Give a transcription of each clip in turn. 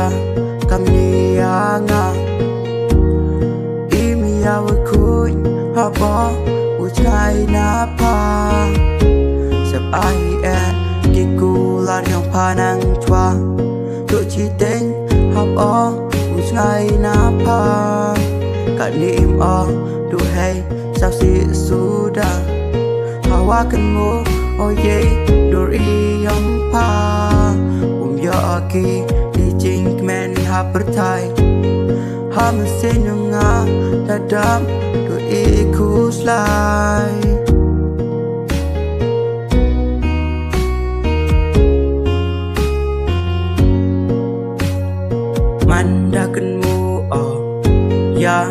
ya kami anga imi ya wakun haba ujai napa sepai kiku lar yang panang tua tu citeng haba ujai napa kalim du hey saksi sudah hawakanmu oh ye duri yang pa aki di jing men ha pertai ha mesin nga dadam du iku slai mandakanmu ya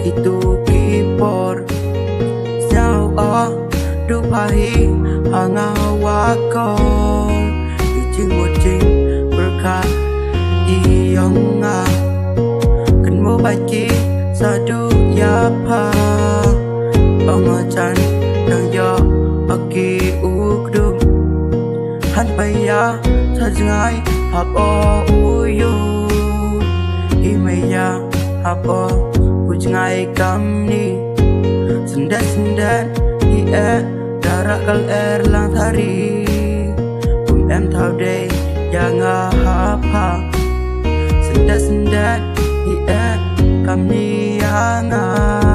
itu kipor sao du pahi hangawako ijing mojing berkat iyong kan mo baki sadu ya pa pangajan nang ya aki ukdum han paya sajngai hapo uyu imaya hapo ujngai kamni sendat darak kal lang thari em thao đây yang hapa sendat hi kam ni anga